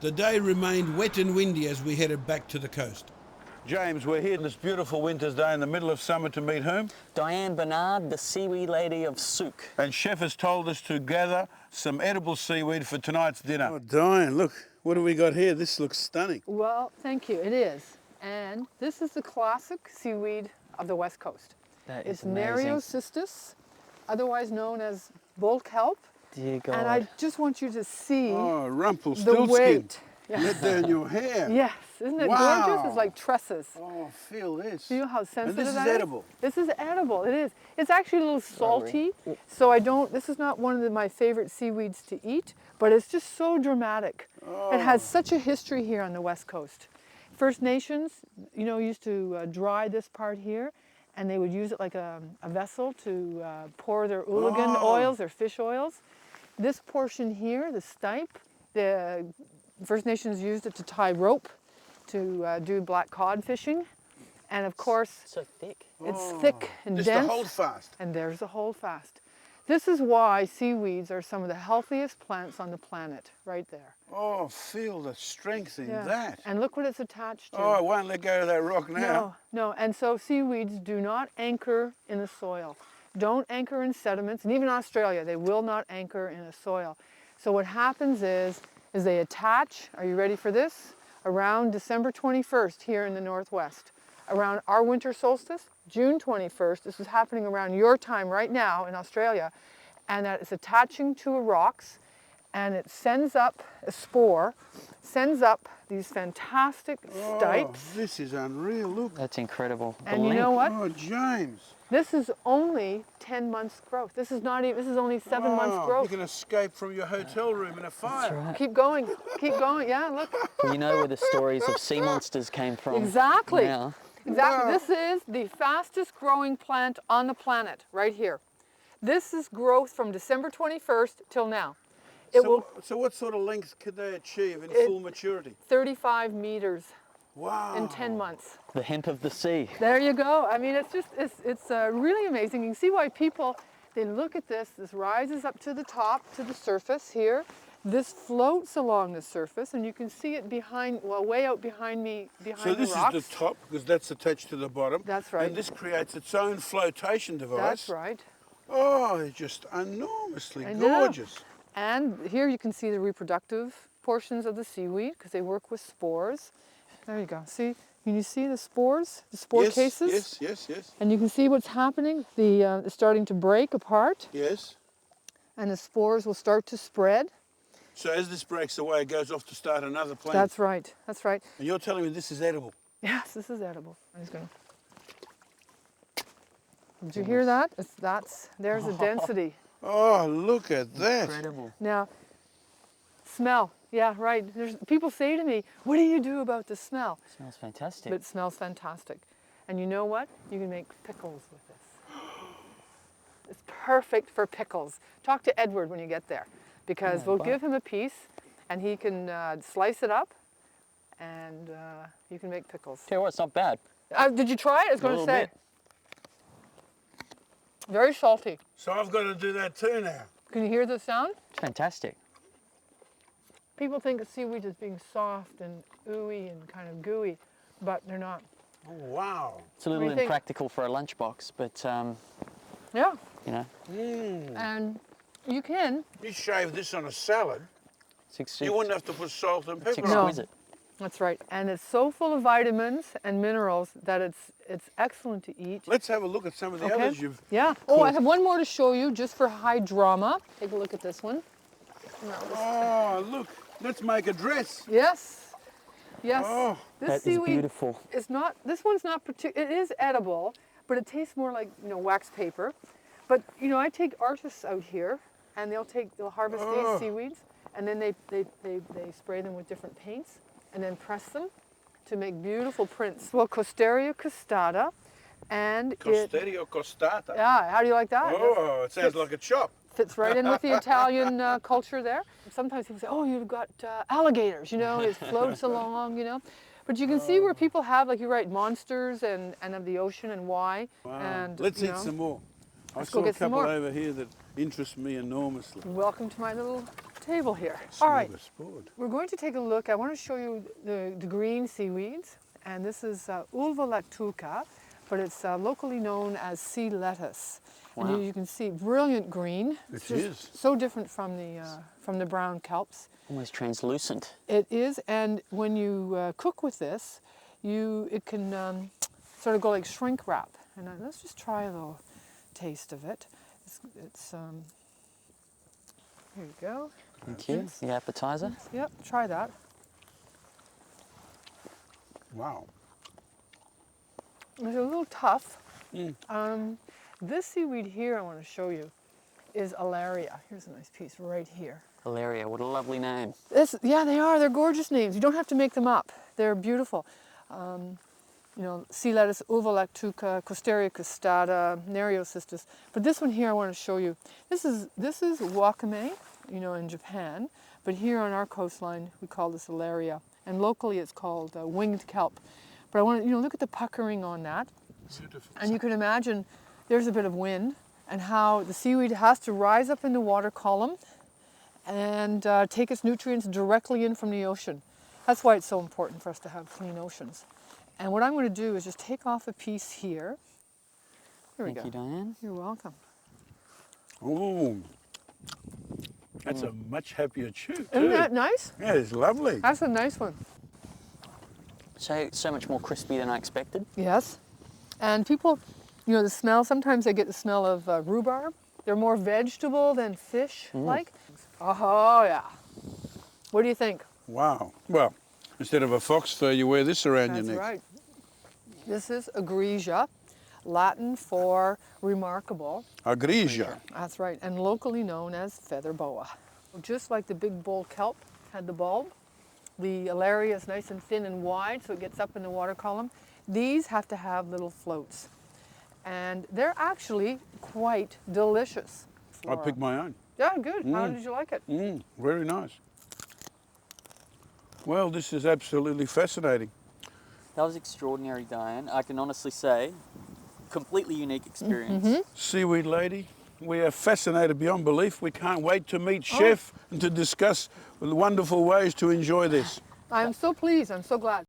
The day remained wet and windy as we headed back to the coast. James, we're here on this beautiful winter's day in the middle of summer to meet whom? Diane Bernard, the seaweed lady of Sooke. And Chef has told us to gather some edible seaweed for tonight's dinner. Oh, Diane, look, what have we got here? This looks stunning. Well, thank you. It is. And this is the classic seaweed of the West Coast. That is It's amazing. Nereocystis, otherwise known as bull kelp. Dear God. And I just want you to see Oh, the Rumpelstiltskin. weight. Yeah. Let down your hair. Yes, isn't it Wow. gorgeous? It's like tresses. Oh, feel this. Feel how sensitive And this is that edible. This is edible. It is. It's actually a little salty, so I don't. This is not one of my favorite seaweeds to eat, but it's just so dramatic. It has such a history here on the West Coast. First Nations, used to dry this part here, and they would use it like a vessel to pour their ooligan oils, their fish oils. This portion here, the stipe, the First Nations used it to tie rope to do black cod fishing. And of course, So thick. it's thick and This dense. the holdfast. And there's the holdfast. This is why seaweeds are some of the healthiest plants on the planet, right there. Oh, feel the strength in Yeah. that. And look what it's attached to. Oh, I won't let go of that rock now. No. And so seaweeds do not anchor in the soil. Don't anchor in sediments. And even in Australia, they will not anchor in a soil. So what happens is they attach, are you ready for this? Around December 21st here in the Northwest. Around our winter solstice, June 21st, this is happening around your time right now in Australia, and that it's attaching to rocks, and it sends up a spore, sends up these fantastic Oh, stipes. this is unreal. Look. That's incredible. The And you length. know what? Oh, James. This is only 10 months growth. This is not even, this is only 7 months Oh, growth. You can escape from your hotel room in a fire. That's right. Keep going, yeah, look. Well, you know where the stories of sea monsters came from. Exactly. Now. Exactly. Wow. This is the fastest growing plant on the planet, right here. This is growth from December 21st till now. It will So what sort of length could they achieve in full maturity? 35 meters Wow. in 10 months. The hemp of the sea. There you go. I mean, it's really amazing. You can see why people, they look at this. This rises up to the top, to the surface here. This floats along the surface, and you can see it behind, well, way out behind me, behind So the this rocks. is the top because that's attached to the bottom. That's right. And this creates its own flotation device. That's right. Oh, it's just enormously I know. gorgeous. And here you can see the reproductive portions of the seaweed because they work with spores. There you go. See, can you see the spores, the spore Yes, cases? yes. And you can see what's happening. It's starting to break apart, Yes. and the spores will start to spread. So as this breaks away, it goes off to start another plant. That's right. That's right. And you're telling me this is edible? Yes, this is edible. I'm just going to. Did you hear that? There's the density. Oh, look at that. Incredible. Now, smell. Yeah, right. People say to me, "What do you do about the smell?" Smells fantastic. But it smells fantastic. And you know what? You can make pickles with this. It's perfect for pickles. Talk to Edward when you get there, because we'll give him a piece and he can slice it up and you can make pickles. Tell you what, it's not bad. Did you try it? I was A going to little say. bit. Very salty. So I've got to do that too now. Can you hear the sound? It's fantastic. People think of seaweed as being soft and ooey and kind of gooey, but they're not. Oh, wow. It's a little do you think? impractical for a lunchbox, but Yeah. you know, And you can. You shave this on a salad, it's you wouldn't have to put salt and it's pepper on it. exquisite. That's right. And it's so full of vitamins and minerals that it's excellent to eat. Let's have a look at some of the others you've... Yeah. Oh, I have one more to show you just for high drama. Take a look at this one. Oh, look. Let's make a dress. Yes. Yes. Oh, this That is seaweed beautiful. is not, this one's not it is edible, but it tastes more like, wax paper. But, I take artists out here and they'll harvest these seaweeds and then they spray them with different paints and then press them to make beautiful prints. Well, Costeria costata and Costerio costata. yeah, how do you like that? Oh, it sounds like a chop. Fits right in with the Italian culture there. Sometimes people say, "Oh, you've got alligators," it floats along, But you can see where people have, like you're right, monsters and of the ocean and why. Wow. And Let's eat some more. I Let's go saw a get some couple more. over here that interest me enormously. Welcome to my little table here. All right, Smorgasbord. we're going to take a look. I want to show you the green seaweeds. And this is Ulva lactuca, but it's locally known as sea lettuce. Wow. And you can see brilliant green. It It's is. so different from the brown kelps. Almost translucent. It is, and when you cook with this, it can sort of go like shrink wrap. And let's just try a little taste of it. Here you go. Thank you. The appetizer. Yep, try that. Wow. It's a little tough. This seaweed here I want to show you is Alaria. Here's a nice piece right here. Valeria, what a lovely name. Yeah, they are. They're gorgeous names. You don't have to make them up. They're beautiful. You know, sea lettuce, Ulva lactuca, Costeria costata, Nereocystis. But this one here I want to show you. This is wakame, you know, in Japan. But here on our coastline, we call this Alaria. And locally it's called winged kelp. But I want to, look at the puckering on that. Beautiful. And you can imagine there's a bit of wind and how the seaweed has to rise up in the water column and take its nutrients directly in from the ocean. That's why it's so important for us to have clean oceans. And what I'm going to do is just take off a piece here. Here we go. Thank you, Diane. You're welcome. Oh, that's a much happier chew, too. Isn't that nice? Yeah, it's lovely. That's a nice one. So much more crispy than I expected. Yes. And people, the smell, sometimes they get the smell of rhubarb. They're more vegetable than fish-like. Oh, yeah. What do you think? Wow. Well, instead of a fox fur, you wear this around your That's neck. right. This is egregia, Latin for remarkable. Agresia. That's right, and locally known as feather boa. Just like the big bull kelp had the bulb, the Alaria is nice and thin and wide, so it gets up in the water column. These have to have little floats, and they're actually quite delicious. I picked my own. Yeah, good. How did you like it? Very nice. Well, this is absolutely fascinating. That was extraordinary, Diane. I can honestly say, completely unique experience. Seaweed lady, we are fascinated beyond belief. We can't wait to meet Chef and to discuss the wonderful ways to enjoy this. I'm so pleased. I'm so glad.